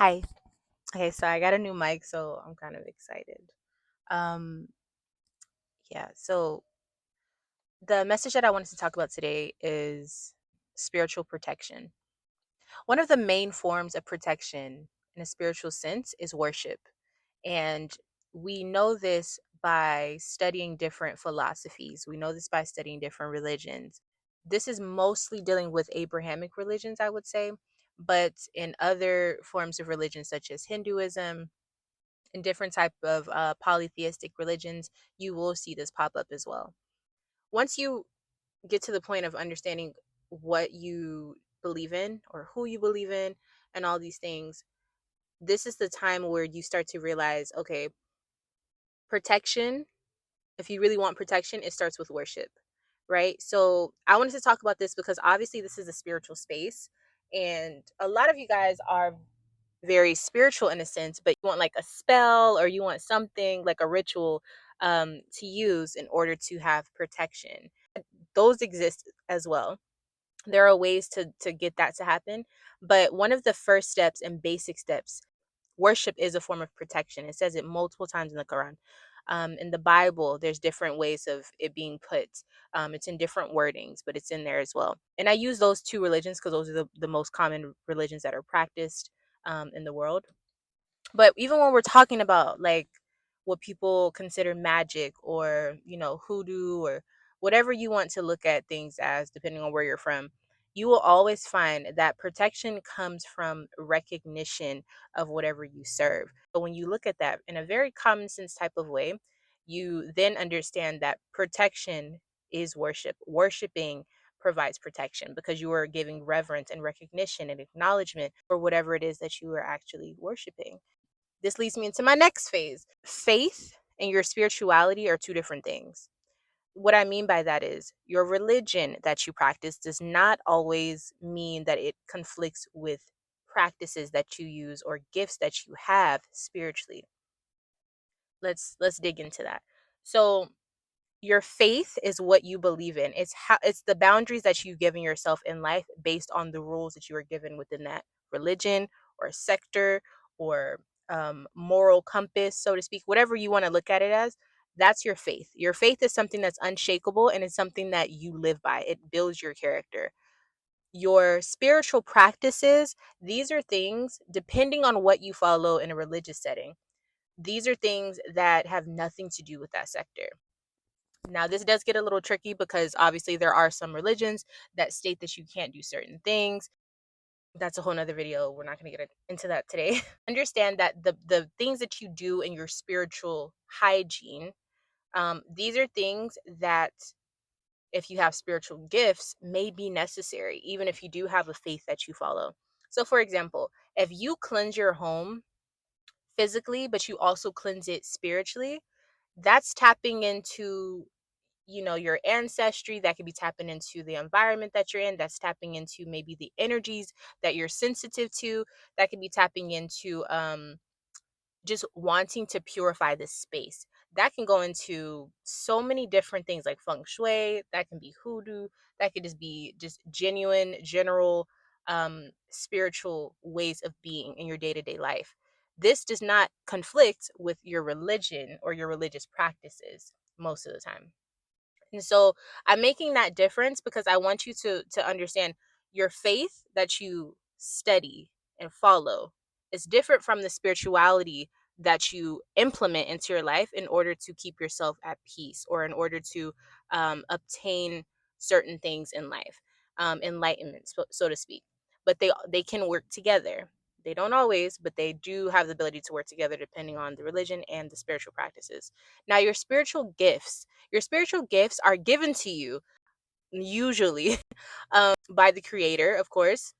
Hi. Okay, so I got a new mic, so I'm kind of excited. Um, yeah, so the message that I wanted to talk about today is spiritual protection. One of the main forms of protection in a spiritual sense is worship. And we know this by studying different philosophies. We know this by studying different religions. This is mostly dealing with Abrahamic religions, I would say. But in other forms of religion, such as Hinduism, in different type of polytheistic religions, you will see this pop up as well. Once you get to the point of understanding what you believe in or who you believe in and all these things, this is the time where you start to realize, okay, protection, if you really want protection, it starts with worship, right? So I wanted to talk about this because obviously this is a spiritual space, and a lot of you guys are very spiritual in a sense, but you want like a spell or you want something like a ritual to use in order to have protection. Those exist as well. There are ways to get that to happen, but one of the first steps and basic steps, worship is a form of protection. It says it multiple times in the Quran. In the Bible, there's different ways of it being put. It's in different wordings, but it's in there as well. And I use those two religions because those are the most common religions that are practiced in the world. But even when we're talking about like what people consider magic or, hoodoo or whatever you want to look at things as, depending on where you're from, you will always find that protection comes from recognition of whatever you serve. But when you look at that in a very common sense type of way, you then understand that protection is worship. Worshiping provides protection because you are giving reverence and recognition and acknowledgement for whatever it is that you are actually worshiping. This leads me into my next phase. Faith and your spirituality are two different things. What I mean by that is your religion that you practice does not always mean that it conflicts with practices that you use or gifts that you have spiritually. Let's dig into that. So your faith is what you believe in. It's the boundaries that you've given yourself in life based on the rules that you are given within that religion or sector or moral compass, so to speak, whatever you want to look at it as. That's your faith. Your faith is something that's unshakable and it's something that you live by. It builds your character. Your spiritual practices, these are things depending on what you follow in a religious setting. These are things that have nothing to do with that sector. Now, this does get a little tricky because obviously there are some religions that state that you can't do certain things. That's a whole nother video. We're not going to get into that today. Understand that the things that you do in your spiritual hygiene, these are things that, if you have spiritual gifts, may be necessary, even if you do have a faith that you follow. So, for example, if you cleanse your home physically, but you also cleanse it spiritually, that's tapping into your ancestry. That could be tapping into the environment that you're in. That's tapping into maybe the energies that you're sensitive to. That could be tapping into just wanting to purify this space. That can go into so many different things like feng shui. That can be hoodoo. That could just be just genuine general spiritual ways of being in your day-to-day life. This does not conflict with your religion or your religious practices most of the time. And so I'm making that difference because I want you to understand your faith that you study and follow is different from the spirituality that you implement into your life in order to keep yourself at peace or in order to obtain certain things in life, enlightenment, so to speak. But they can work together. They don't always, but they do have the ability to work together depending on the religion and the spiritual practices. Now, your spiritual gifts are given to you usually by the creator, of course,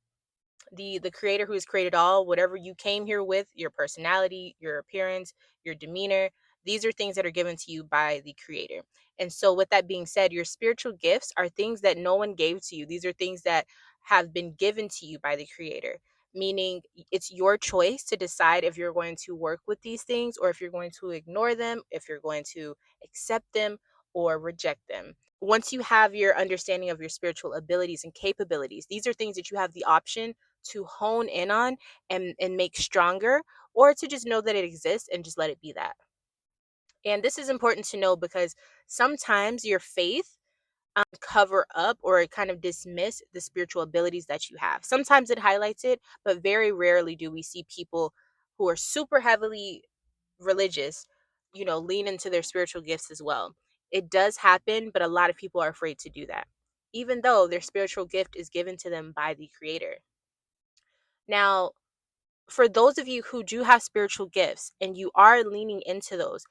the creator who has created all. Whatever you came here with, your personality, your appearance, your demeanor, these are things that are given to you by the creator. And so with that being said, your spiritual gifts are things that no one gave to you. These are things that have been given to you by the creator, meaning it's your choice to decide if you're going to work with these things or if you're going to ignore them, if you're going to accept them or reject them. Once you have your understanding of your spiritual abilities and capabilities, these are things that you have the option to hone in on and make stronger, or to just know that it exists and just let it be that. And this is important to know because sometimes your faith cover up or kind of dismiss the spiritual abilities that you have. Sometimes it highlights it, but very rarely do we see people who are super heavily religious, lean into their spiritual gifts as well. It does happen, but a lot of people are afraid to do that, even though their spiritual gift is given to them by the creator. Now, for those of you who do have spiritual gifts and you are leaning into those,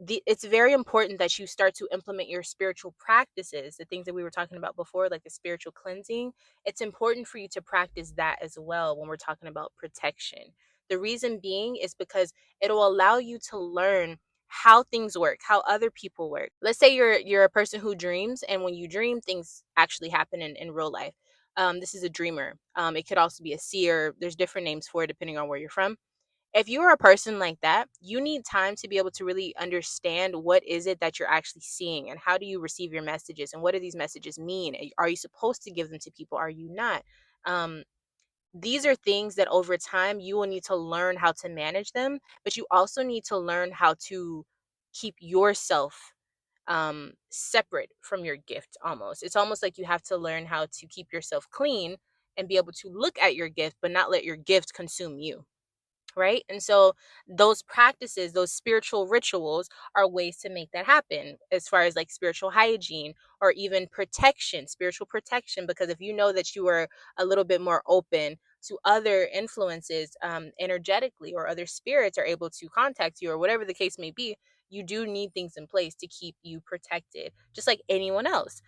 it's very important that you start to implement your spiritual practices, the things that we were talking about before, like the spiritual cleansing. It's important for you to practice that as well when we're talking about protection. The reason being is because it'll allow you to learn how things work, how other people work. Let's say you're a person who dreams, and when you dream, things actually happen in real life. This is a dreamer. It could also be a seer. There's different names for it depending on where you're from. If you are a person like that, you need time to be able to really understand what is it that you're actually seeing and how do you receive your messages and what do these messages mean? Are you supposed to give them to people? Are you not? Um, these are things that over time you will need to learn how to manage them, but you also need to learn how to keep yourself separate from your gift almost. It's almost like you have to learn how to keep yourself clean and be able to look at your gift, but not let your gift consume you, right? And so those practices, those spiritual rituals are ways to make that happen, as far as like spiritual hygiene or even protection, spiritual protection. Because if you know that you are a little bit more open to other influences energetically, or other spirits are able to contact you, or whatever the case may be, you do need things in place to keep you protected, just like anyone else.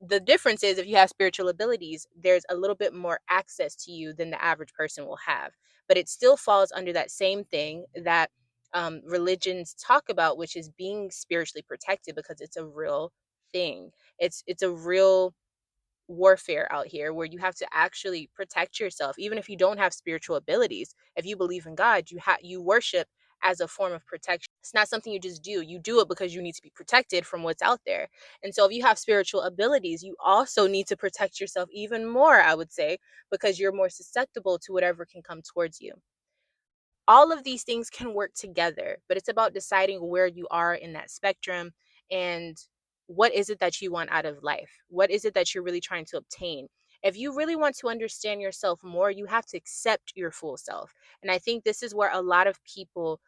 The difference is, if you have spiritual abilities, there's a little bit more access to you than the average person will have, but it still falls under that same thing that religions talk about, which is being spiritually protected, because it's a real thing. It's a real warfare out here where you have to actually protect yourself, even if you don't have spiritual abilities. If you believe in God, you worship as a form of protection. It's not something you just do. You do it because you need to be protected from what's out there. And so if you have spiritual abilities, you also need to protect yourself even more, I would say, because you're more susceptible to whatever can come towards you. All of these things can work together, but it's about deciding where you are in that spectrum, and what is it that you want out of life? What is it that you're really trying to obtain? If you really want to understand yourself more, you have to accept your full self. And I think this is where a lot of people,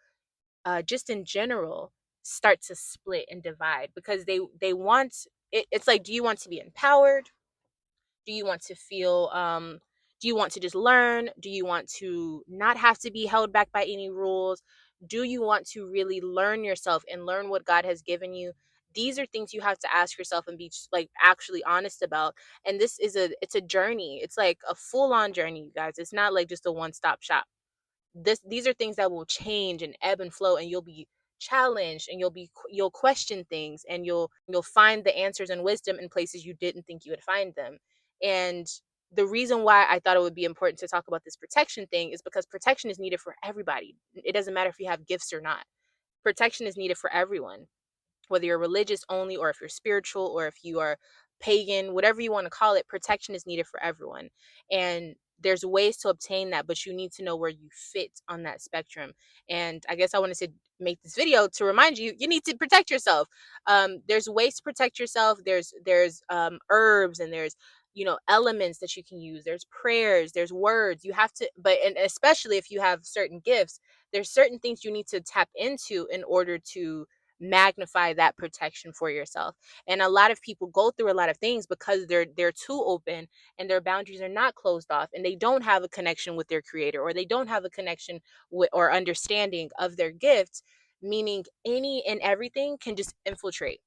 just in general, start to split and divide, because they want it's like, do you want to be empowered? Do you want to feel do you want to just learn? Do you want to not have to be held back by any rules? Do you want to really learn yourself and learn what God has given you? These are things you have to ask yourself and be like actually honest about. And this is it's a journey. It's like a full on journey, you guys. It's not like just a one stop shop. These are things that will change and ebb and flow, and you'll be challenged, and you'll question things, and you'll find the answers and wisdom in places you didn't think you would find them. And the reason why I thought it would be important to talk about this protection thing is because protection is needed for everybody. It doesn't matter if you have gifts or not. Protection is needed for everyone, whether you're religious only, or if you're spiritual, or if you are pagan, whatever you want to call it. Protection is needed for everyone. And there's ways to obtain that, but you need to know where you fit on that spectrum. And I guess I wanted to make this video to remind you, you need to protect yourself. There's ways to protect yourself. There's herbs, and there's elements that you can use. There's prayers, there's words. You have to, but and especially if you have certain gifts, there's certain things you need to tap into in order to magnify that protection for yourself. And a lot of people go through a lot of things because they're too open, and their boundaries are not closed off, and they don't have a connection with their creator, or they don't have a connection with or understanding of their gifts, meaning any and everything can just infiltrate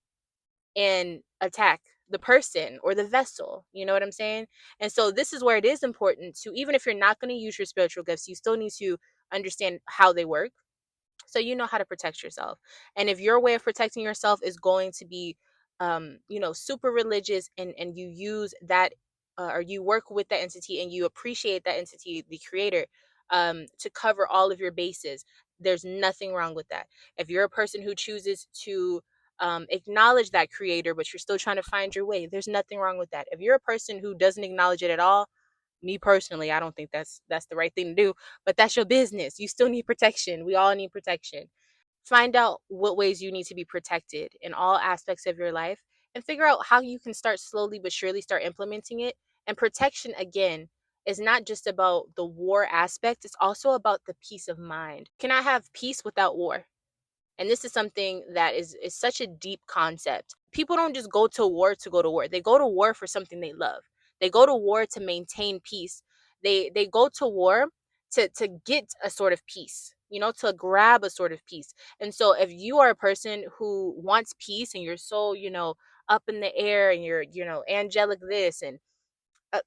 and attack the person or the vessel. You know what I'm saying? And so this is where it is important to, even if you're not going to use your spiritual gifts, you still need to understand how they work, so you know how to protect yourself. And if your way of protecting yourself is going to be super religious, and you use that, or you work with that entity and you appreciate that entity, the creator, to cover all of your bases, there's nothing wrong with that. If you're a person who chooses to acknowledge that creator, but you're still trying to find your way, there's nothing wrong with that. If you're a person who doesn't acknowledge it at all, Me personally, I don't think that's the right thing to do, but that's your business. You still need protection. We all need protection. Find out what ways you need to be protected in all aspects of your life and figure out how you can start slowly but surely start implementing it. And protection, again, is not just about the war aspect, it's also about the peace of mind. You cannot have peace without war. And this is something that is such a deep concept. People don't just go to war to go to war. They go to war for something they love. They go to war to maintain peace. They go to war to get a sort of peace, to grab a sort of peace. And so if you are a person who wants peace and you're so, up in the air and you're, angelic this and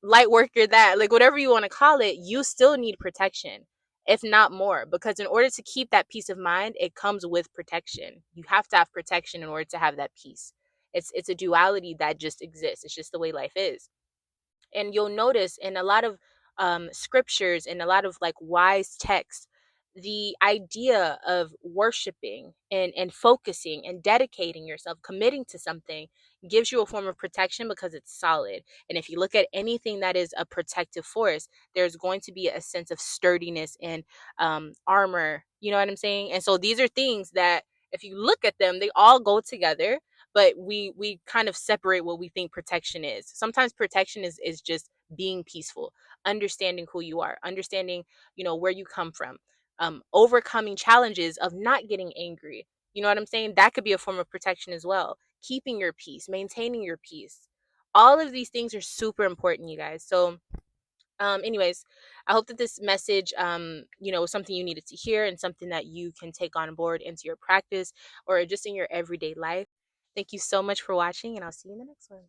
light worker that, like whatever you want to call it, you still need protection, if not more, because in order to keep that peace of mind, it comes with protection. You have to have protection in order to have that peace. It's a duality that just exists. It's just the way life is. And you'll notice in a lot of scriptures and a lot of like wise texts, the idea of worshiping and focusing and dedicating yourself, committing to something, gives you a form of protection because it's solid. And if you look at anything that is a protective force, there's going to be a sense of sturdiness and armor. You know what I'm saying? And so these are things that, if you look at them, they all go together, but we kind of separate what we think protection is. Sometimes protection is just being peaceful, understanding who you are, understanding, where you come from, overcoming challenges of not getting angry. You know what I'm saying? That could be a form of protection as well. Keeping your peace, maintaining your peace. All of these things are super important, you guys. So anyways, I hope that this message was something you needed to hear and something that you can take on board into your practice or just in your everyday life. Thank you so much for watching, and I'll see you in the next one.